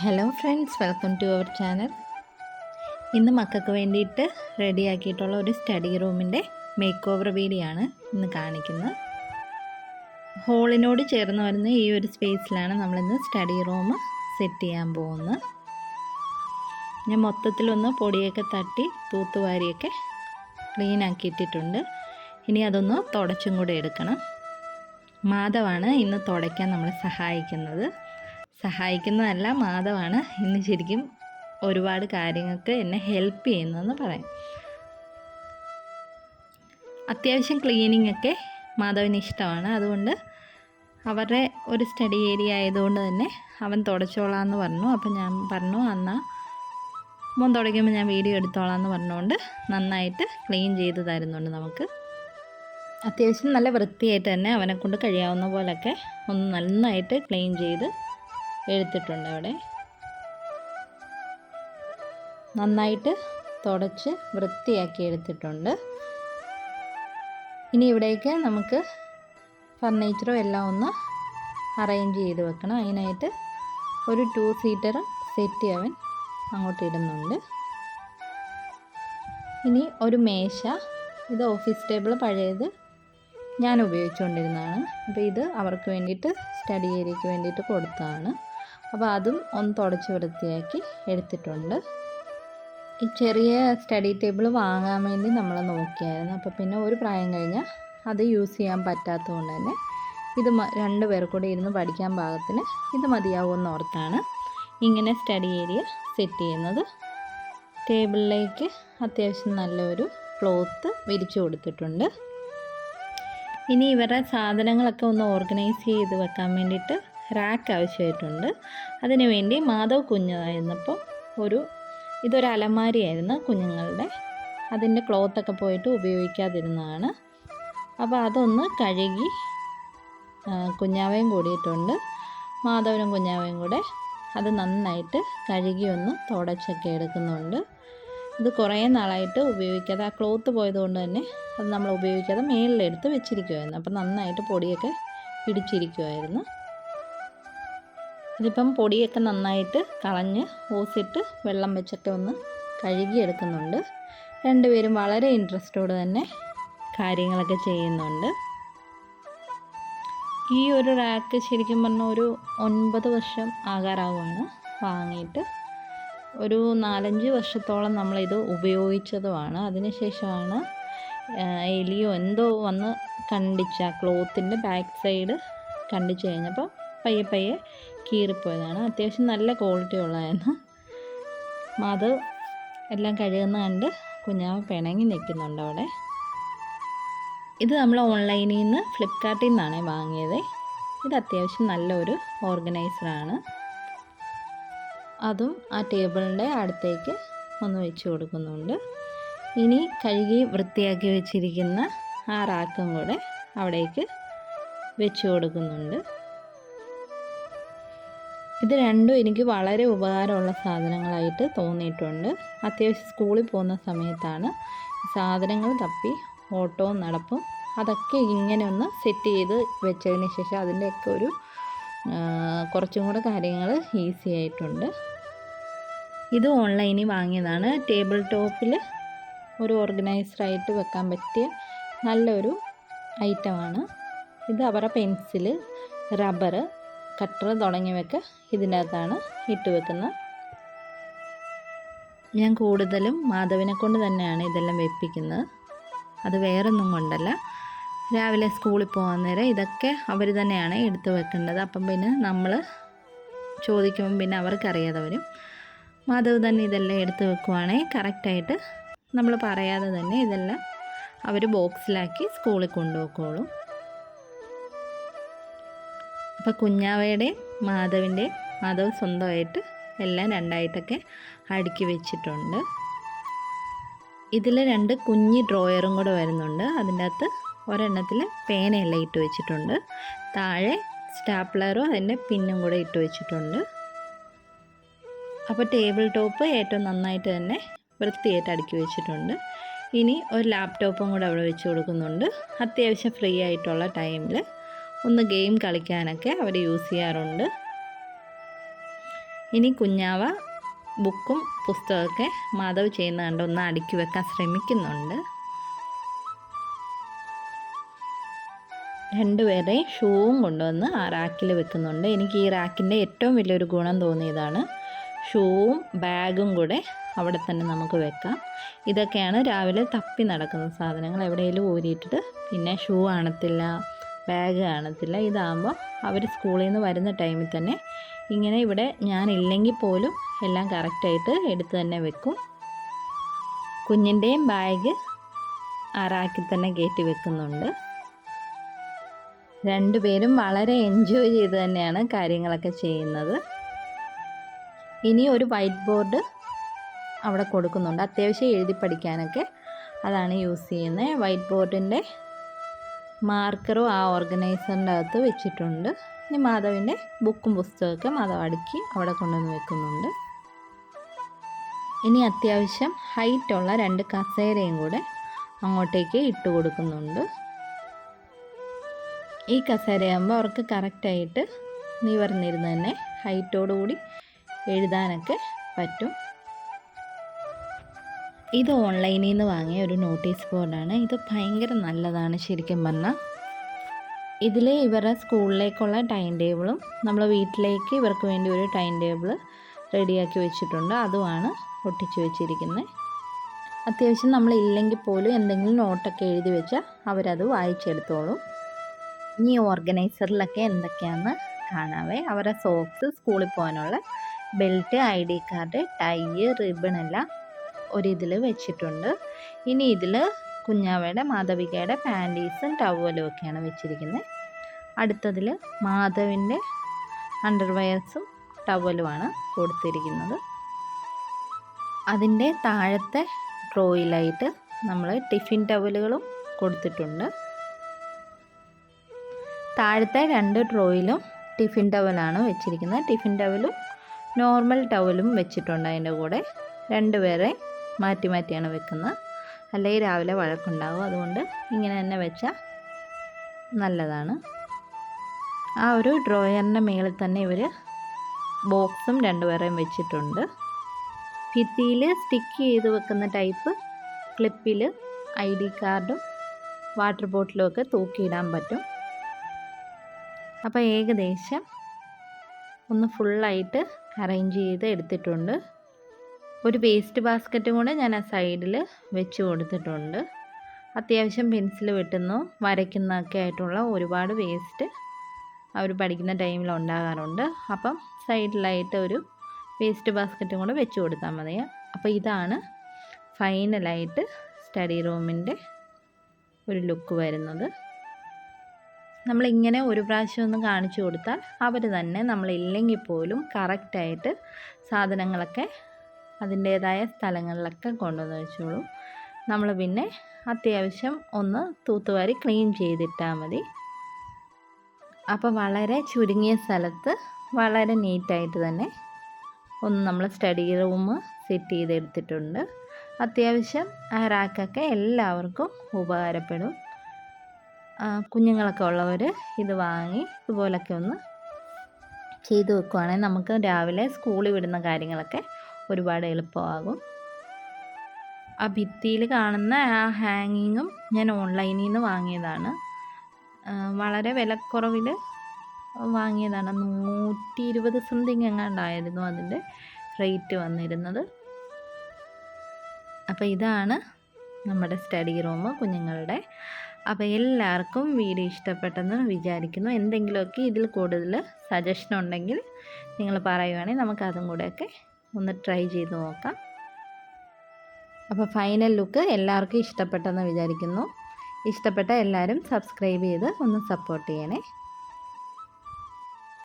Hello friends, welcome to our channel. ഇന്ന് മക്കൾക്ക് വേണ്ടിയിട്ട് റെഡിയാക്കിയിട്ടുള്ള ഒരു സ്റ്റഡി റൂമിൻ്റെ മേക്ക് ഓവർ വീഡിയോ ആണ് ഇന്ന് കാണിക്കുന്നത്. ഹോളിനോട് ചേർന്ന് വരുന്ന ഈ ഒരു സ്പേസിലാണ് നമ്മളിന്ന് സ്റ്റഡി റൂം സെറ്റ് ചെയ്യാൻ പോകുന്നത്. ഞാൻ മൊത്തത്തിലൊന്ന് പൊടിയൊക്കെ തട്ടി തൂത്തുവാരിയൊക്കെ ക്ലീൻ ആക്കിയിട്ടിട്ടുണ്ട്. ഇനി അതൊന്ന് തുടച്ചും കൂടെ എടുക്കണം. മാധവാണ് ഇന്ന് തുടയ്ക്കാൻ നമ്മളെ സഹായിക്കുന്നതല്ല, മാധവാണ് ഇന്ന് ശരിക്കും ഒരുപാട് കാര്യങ്ങൾക്ക് എന്നെ ഹെൽപ്പ് ചെയ്യുന്നതെന്ന് പറയാം. അത്യാവശ്യം ക്ലീനിങ് ഒക്കെ മാധവിന് ഇഷ്ടമാണ്. അതുകൊണ്ട് അവരുടെ ഒരു സ്റ്റഡി ഏരിയ ആയതുകൊണ്ട് തന്നെ അവൻ തുടച്ചോളാമെന്ന് പറഞ്ഞു. അപ്പം ഞാൻ പറഞ്ഞു, എന്നാൽ മോൻ തുടയ്ക്കുമ്പോൾ ഞാൻ വീഡിയോ എടുത്തോളാമെന്ന് പറഞ്ഞുകൊണ്ട് നന്നായിട്ട് ക്ലീൻ ചെയ്ത് തരുന്നുണ്ട്. നമുക്ക് അത്യാവശ്യം നല്ല വൃത്തിയായിട്ട് തന്നെ അവനെക്കൊണ്ട് കഴിയാവുന്ന പോലൊക്കെ ഒന്ന് നന്നായിട്ട് ക്ലീൻ ചെയ്ത് എടുത്തിട്ടുണ്ട്. അവിടെ നന്നായിട്ട് തുടച്ച് വൃത്തിയാക്കി എടുത്തിട്ടുണ്ട്. ഇനി ഇവിടേക്ക് നമുക്ക് ഫർണിച്ചറും എല്ലാം ഒന്ന് അറേഞ്ച് ചെയ്ത് വെക്കണം. അതിനായിട്ട് ഒരു 2 സീറ്റർ സെറ്റ് അവൻ അങ്ങോട്ട് ഇടുന്നുണ്ട്. ഇനി ഒരു മേശ, ഇത് ഓഫീസ് ടേബിൾ പഴയത് ഞാൻ ഉപയോഗിച്ചുകൊണ്ടിരുന്നതാണ്. അപ്പോൾ ഇത് അവർക്ക് വേണ്ടിയിട്ട് സ്റ്റഡി ഏരിയയ്ക്ക് വേണ്ടിയിട്ട് കൊടുത്തതാണ്. അപ്പോൾ അതും ഒന്ന് തുടച്ച് വൃത്തിയാക്കി എടുത്തിട്ടുണ്ട്. ഈ ചെറിയ സ്റ്റഡി ടേബിൾ വാങ്ങാൻ വേണ്ടി നമ്മൾ നോക്കിയായിരുന്നു. അപ്പോൾ പിന്നെ ഒരു പ്രായം കഴിഞ്ഞാൽ അത് യൂസ് ചെയ്യാൻ പറ്റാത്തതുകൊണ്ട് തന്നെ ഇത് 2 പേർ കൂടെ ഇരുന്ന് പഠിക്കാൻ പാകത്തിന് ഇത് മതിയാവുമെന്ന് ഓർത്താണ് ഇങ്ങനെ സ്റ്റഡി ഏരിയ സെറ്റ് ചെയ്യുന്നത്. ടേബിളിലേക്ക് അത്യാവശ്യം നല്ലൊരു ക്ലോത്ത് വിരിച്ചു കൊടുത്തിട്ടുണ്ട്. ഇനി ഇവരുടെ സാധനങ്ങളൊക്കെ ഒന്ന് ഓർഗനൈസ് ചെയ്ത് വെക്കാൻ വേണ്ടിയിട്ട് റാക്ക് ആവശ്യമായിട്ടുണ്ട്. അതിനു വേണ്ടി മാധവ് കുഞ്ഞായിരുന്നപ്പോൾ ഇതൊരു അലമാരിയായിരുന്നു കുഞ്ഞുങ്ങളുടെ. അതിൻ്റെ ക്ലോത്തൊക്കെ പോയിട്ട് ഉപയോഗിക്കാതിരുന്നതാണ്. അപ്പോൾ അതൊന്ന് കഴുകി കുഞ്ഞാവയും കൂടിയിട്ടുണ്ട്. മാധവനും കുഞ്ഞാവയും കൂടെ അത് നന്നായിട്ട് കഴുകി ഒന്ന് തുടച്ചൊക്കെ എടുക്കുന്നുണ്ട്. ഇത് കുറേ നാളായിട്ട് ഉപയോഗിക്കാതെ, ആ ക്ലോത്ത് പോയതുകൊണ്ട് തന്നെ അത് നമ്മൾ ഉപയോഗിക്കാതെ മേളിലെടുത്ത് വെച്ചിരിക്കുമായിരുന്നു. അപ്പം നന്നായിട്ട് പൊടിയൊക്കെ പിടിച്ചിരിക്കുമായിരുന്നു. ഇതിപ്പം പൊടിയൊക്കെ നന്നായിട്ട് കളഞ്ഞ് ഓസിട്ട് വെള്ളം വെച്ചൊക്കെ ഒന്ന് കഴുകിയെടുക്കുന്നുണ്ട്. 2 പേരും വളരെ ഇൻട്രസ്റ്റോടെ തന്നെ കാര്യങ്ങളൊക്കെ ചെയ്യുന്നുണ്ട്. ഈ ഒരു റാക്ക് ശരിക്കും പറഞ്ഞാൽ ഒരു 9 വർഷം ആകാറാവുകയാണ് വാങ്ങിയിട്ട്. ഒരു 4-5 വർഷത്തോളം നമ്മളിത് ഉപയോഗിച്ചതുമാണ്. അതിനുശേഷമാണ് എലിയോ എന്തോ വന്ന് കണ്ടിച്ച ക്ലോത്തിൻ്റെ ബാക്ക് സൈഡ് കണ്ടിച്ച് കഴിഞ്ഞപ്പോൾ പയ്യെ കീറിപ്പോയതാണ്. അത്യാവശ്യം നല്ല ക്വാളിറ്റി ഉള്ളതായിരുന്നു. മാധവ് എല്ലാം കഴുകുന്ന കണ്ട് കുഞ്ഞാവ് പിണങ്ങി നിൽക്കുന്നുണ്ട് അവിടെ. ഇത് നമ്മൾ ഓൺലൈനിൽ നിന്ന് ഫ്ലിപ്കാർട്ടിൽ നിന്നാണ് വാങ്ങിയത്. ഇത് അത്യാവശ്യം നല്ലൊരു ഓർഗനൈസറാണ്. അതും ആ ടേബിളിൻ്റെ അടുത്തേക്ക് ഒന്ന് വെച്ച് കൊടുക്കുന്നുണ്ട്. ഇനി കഴുകി വൃത്തിയാക്കി വെച്ചിരിക്കുന്ന ആ റാക്കും കൂടെ അവിടേക്ക് വെച്ച് കൊടുക്കുന്നുണ്ട്. ഇത് രണ്ടും എനിക്ക് വളരെ ഉപകാരമുള്ള സാധനങ്ങളായിട്ട് തോന്നിയിട്ടുണ്ട്. അത്യാവശ്യം സ്കൂളിൽ പോകുന്ന സമയത്താണ് സാധനങ്ങൾ തപ്പി ഓട്ടവും നടപ്പും. അതൊക്കെ ഇങ്ങനെ ഒന്ന് സെറ്റ് ചെയ്ത് വെച്ചതിന് ശേഷം അതിൻ്റെയൊക്കെ ഒരു കുറച്ചും കൂടെ കാര്യങ്ങൾ ഈസി ആയിട്ടുണ്ട്. ഇത് ഓൺലൈനിൽ വാങ്ങിയതാണ്. ടേബിൾ ടോപ്പിൽ ഒരു ഓർഗനൈസറായിട്ട് വെക്കാൻ പറ്റിയ നല്ലൊരു ഐറ്റമാണ്. ഇത് അവരുടെ പെൻസിൽ, റബ്ബർ, കട്ടർ തുടങ്ങിയവയൊക്കെ ഇതിൻ്റെ അകത്താണ് ഇട്ട് വെക്കുന്നത്. ഞാൻ കൂടുതലും മാധവിനെ കൊണ്ട് തന്നെയാണ് ഇതെല്ലാം വെപ്പിക്കുന്നത്. അത് വേറൊന്നും കൊണ്ടല്ല. രാവിലെ സ്കൂളിൽ പോകാൻ നേരം ഇതൊക്കെ അവർ തന്നെയാണ് എടുത്ത് വെക്കേണ്ടത്. അപ്പം പിന്നെ നമ്മൾ ചോദിക്കുമ്പം പിന്നെ അവർക്കറിയാതെ വരും. മാധവ് തന്നെ ഇതെല്ലാം എടുത്ത് വെക്കുവാണെങ്കിൽ കറക്റ്റായിട്ട് നമ്മൾ പറയാതെ തന്നെ ഇതെല്ലാം അവർ ബോക്സിലാക്കി സ്കൂളിൽ കൊണ്ടുപോയിക്കോളും. അപ്പോൾ കുഞ്ഞാവയുടെയും മാധവ് സ്വന്തമായിട്ട് എല്ലാം 2ആയിട്ടൊക്കെ അടുക്കി വെച്ചിട്ടുണ്ട്. ഇതിൽ 2 കുഞ്ഞി ഡ്രോയറും കൂടെ വരുന്നുണ്ട്. അതിൻ്റെ അകത്ത് ഒരെണ്ണത്തിൽ പേനയെല്ലാം ഇട്ട് വെച്ചിട്ടുണ്ട്. താഴെ സ്റ്റാപ്ലറും അതിൻ്റെ പിന്നും കൂടെ ഇട്ട് വെച്ചിട്ടുണ്ട്. അപ്പോൾ ടേബിൾ ടോപ്പ് ഏറ്റവും നന്നായിട്ട് തന്നെ വൃത്തിയായിട്ട് അടുക്കി വെച്ചിട്ടുണ്ട്. ഇനി ഒരു ലാപ്ടോപ്പും കൂടെ അവിടെ വെച്ച് കൊടുക്കുന്നുണ്ട്. അത്യാവശ്യം ഫ്രീ ആയിട്ടുള്ള ടൈമിൽ ഒന്ന് ഗെയിം കളിക്കാനൊക്കെ അവർ യൂസ് ചെയ്യാറുണ്ട്. ഇനി കുഞ്ഞാവ ബുക്കും പുസ്തകമൊക്കെ മാധവ് ചെയ്യുന്ന കണ്ട് ഒന്ന് അടുക്കി വെക്കാൻ ശ്രമിക്കുന്നുണ്ട്. രണ്ടുപേരെയും ഷൂവും കൊണ്ടുവന്ന് ആ റാക്കിൽ വെക്കുന്നുണ്ട്. എനിക്ക് ഈ റാക്കിൻ്റെ ഏറ്റവും വലിയൊരു ഗുണം തോന്നിയതാണ് ഷൂവും ബാഗും കൂടെ അവിടെ തന്നെ നമുക്ക് വെക്കാം. ഇതൊക്കെയാണ് രാവിലെ തപ്പി നടക്കുന്ന സാധനങ്ങൾ. എവിടെയെങ്കിലും ഊരിയിട്ടിട്ട് പിന്നെ ഷൂ കാണത്തില്ല, ബാഗ് കാണത്തില്ല. ഇതാകുമ്പോൾ അവർ സ്കൂളിൽ നിന്ന് വരുന്ന ടൈമിൽ തന്നെ ഇങ്ങനെ ഇവിടെ ഞാനില്ലെങ്കിൽ പോലും എല്ലാം കറക്റ്റായിട്ട് എടുത്ത് തന്നെ വെക്കും. കുഞ്ഞിൻ്റെയും ബാഗ് ആ റാക്കിൽ തന്നെ കയറ്റി വെക്കുന്നുണ്ട്. രണ്ടുപേരും വളരെ എൻജോയ് ചെയ്ത് തന്നെയാണ് കാര്യങ്ങളൊക്കെ ചെയ്യുന്നത്. ഇനി ഒരു വൈറ്റ് ബോർഡ് അവിടെ കൊടുക്കുന്നുണ്ട്. അത്യാവശ്യം എഴുതി പഠിക്കാനൊക്കെ അതാണ് യൂസ് ചെയ്യുന്നത്. വൈറ്റ് ബോർഡിൻ്റെ മാർക്കറും ആ ഓർഗനൈസറിൻ്റെ അകത്ത് വെച്ചിട്ടുണ്ട്. ഇനി മാധവിൻ്റെ ബുക്കും പുസ്തകമൊക്കെ മാധവ് അടുക്കി അവിടെ കൊണ്ടുവന്ന് വെക്കുന്നുണ്ട്. ഇനി അത്യാവശ്യം ഹൈറ്റുള്ള 2 കസേരയും കൂടെ അങ്ങോട്ടേക്ക് ഇട്ട് കൊടുക്കുന്നുണ്ട്. ഈ കസേരയാകുമ്പോൾ അവർക്ക് കറക്റ്റായിട്ട് നിവർന്നിരുന്ന് തന്നെ ഹൈറ്റോടുകൂടി എഴുതാനൊക്കെ പറ്റും. ഇത് ഓൺലൈനിൽ നിന്ന് വാങ്ങിയ ഒരു നോട്ടീസ് ബോർഡാണ്. ഇത് ഭയങ്കര നല്ലതാണ് ശരിക്കും പറഞ്ഞാൽ. ഇതിൽ ഇവരുടെ സ്കൂളിലേക്കുള്ള ടൈം ടേബിളും നമ്മൾ വീട്ടിലേക്ക് ഇവർക്ക് വേണ്ടി ഒരു ടൈം ടേബിൾ റെഡിയാക്കി വെച്ചിട്ടുണ്ട്. അതുമാണ് ഒട്ടിച്ച് വെച്ചിരിക്കുന്നത്. അത്യാവശ്യം നമ്മളില്ലെങ്കിൽ പോലും എന്തെങ്കിലും നോട്ടൊക്കെ എഴുതി വെച്ചാൽ അവരത് വായിച്ചെടുത്തോളും. ഇനി ഓർഗനൈസറിലൊക്കെ എന്തൊക്കെയാണെന്ന് കാണാവേ. അവരുടെ സോക്സ്, സ്കൂളിൽ പോകാനുള്ള belt, ID card, tie, ribbon എല്ലാം ഒരിതിൽ വെച്ചിട്ടുണ്ട്. ഇനി ഇതിൽ കുഞ്ഞാവയുടെ മാധവികയുടെ പാൻറ്റീസും ടവലും ഒക്കെയാണ് വെച്ചിരിക്കുന്നത്. അടുത്തതിൽ മാധവിൻ്റെ അണ്ടർവെയർസും ടവലുമാണ് കൊടുത്തിരിക്കുന്നത്. അതിൻ്റെ താഴത്തെ ഡ്രോയിലായിട്ട് നമ്മൾ ടിഫിൻ ടവലുകളും കൊടുത്തിട്ടുണ്ട്. താഴത്തെ 2 ഡ്രോയിലും ടിഫിൻ ടവലാണ് വെച്ചിരിക്കുന്നത്. ടിഫിൻ ടവലും നോർമൽ ടവലും വെച്ചിട്ടുണ്ട്. അതിൻ്റെ കൂടെ രണ്ടുപേരെ മാറ്റി മാറ്റിയാണ് വെക്കുന്നത്. അല്ലെങ്കിൽ രാവിലെ വഴക്കുണ്ടാകും. അതുകൊണ്ട് ഇങ്ങനെ തന്നെ വെച്ചാൽ നല്ലതാണ്. ആ ഒരു ഡ്രോയറിൻ്റെ മേളിൽ തന്നെ ഇവർ ബോക്സും രണ്ടുപേരെയും വെച്ചിട്ടുണ്ട്. ഭിത്തിയിൽ സ്റ്റിക്ക് ചെയ്ത് വെക്കുന്ന ടൈപ്പ് ക്ലിപ്പിൽ ID കാർഡും വാട്ടർ ബോട്ടിലും ഒക്കെ തൂക്കിയിടാൻ പറ്റും. അപ്പോൾ ഏകദേശം ഒന്ന് ഫുള്ളായിട്ട് അറേഞ്ച് ചെയ്ത് എടുത്തിട്ടുണ്ട്. ഒരു വേസ്റ്റ് ബാസ്ക്കറ്റും കൂടെ ഞാൻ ആ സൈഡിൽ വെച്ച് കൊടുത്തിട്ടുണ്ട്. അത്യാവശ്യം പെൻസിൽ വെട്ടുന്നു വരയ്ക്കുന്നതൊക്കെ ആയിട്ടുള്ള ഒരുപാട് വേസ്റ്റ് അവർ പഠിക്കുന്ന ടൈമിൽ ഉണ്ടാകാറുണ്ട്. അപ്പം സൈഡിലായിട്ട് ഒരു വേസ്റ്റ് ബാസ്ക്കറ്റും കൂടെ വെച്ച് കൊടുത്താൽ മതി. അപ്പോൾ ഇതാണ് ഫൈനലായിട്ട് സ്റ്റഡി റൂമിൻ്റെ ഒരു ലുക്ക് വരുന്നത്. നമ്മളിങ്ങനെ ഒരു പ്രാവശ്യം ഒന്ന് കാണിച്ചു കൊടുത്താൽ അവർ തന്നെ നമ്മളില്ലെങ്കിൽ പോലും കറക്റ്റായിട്ട് സാധനങ്ങളൊക്കെ അതിൻ്റേതായ സ്ഥലങ്ങളിലൊക്കെ കൊണ്ടുവന്ന് വെച്ചോളും. നമ്മൾ പിന്നെ അത്യാവശ്യം ഒന്ന് തൂത്തുവാരി ക്ലീൻ ചെയ്തിട്ടാൽ മതി. അപ്പോൾ വളരെ ചുരുങ്ങിയ സ്ഥലത്ത് വളരെ നീറ്റായിട്ട് തന്നെ ഒന്ന് നമ്മൾ സ്റ്റഡി റൂം സെറ്റ് ചെയ്തെടുത്തിട്ടുണ്ട്. അത്യാവശ്യം ആ റാക്കൊക്കെ എല്ലാവർക്കും ഉപകാരപ്പെടും. കുഞ്ഞുങ്ങളൊക്കെ ഉള്ളവർ ഇത് വാങ്ങി ഇതുപോലൊക്കെ ഒന്ന് ചെയ്തു വെക്കുവാണെങ്കിൽ നമുക്ക് രാവിലെ സ്കൂളിൽ വിടുന്ന കാര്യങ്ങളൊക്കെ ഒരുപാട് എളുപ്പമാകും. ആ ഭിത്തിയിൽ കാണുന്ന ആ ഹാങ്ങിങ്ങും ഞാൻ ഓൺലൈനിൽ നിന്ന് വാങ്ങിയതാണ്. വളരെ വിലക്കുറവിൽ വാങ്ങിയതാണ്. 120 സംതിങ് എങ്ങാണ്ടായിരുന്നു അതിൻ്റെ റേറ്റ് വന്നിരുന്നത്. അപ്പോൾ ഇതാണ് നമ്മുടെ സ്റ്റഡി റൂം കുഞ്ഞുങ്ങളുടെ. അപ്പോൾ എല്ലാവർക്കും വീഡിയോ ഇഷ്ടപ്പെട്ടെന്ന് വിചാരിക്കുന്നു. എന്തെങ്കിലുമൊക്കെ ഇതിൽ കൂടുതൽ സജഷൻ ഉണ്ടെങ്കിൽ നിങ്ങൾ പറയുവാണെങ്കിൽ നമുക്കതും കൂടെയൊക്കെ ഒന്ന് ട്രൈ ചെയ്ത് നോക്കാം. അപ്പോൾ ഫൈനൽ ലുക്ക് എല്ലാവർക്കും ഇഷ്ടപ്പെട്ടെന്ന് വിചാരിക്കുന്നു. ഇഷ്ടപ്പെട്ട എല്ലാവരും സബ്സ്ക്രൈബ് ചെയ്ത് ഒന്ന് സപ്പോർട്ട് ചെയ്യണേ.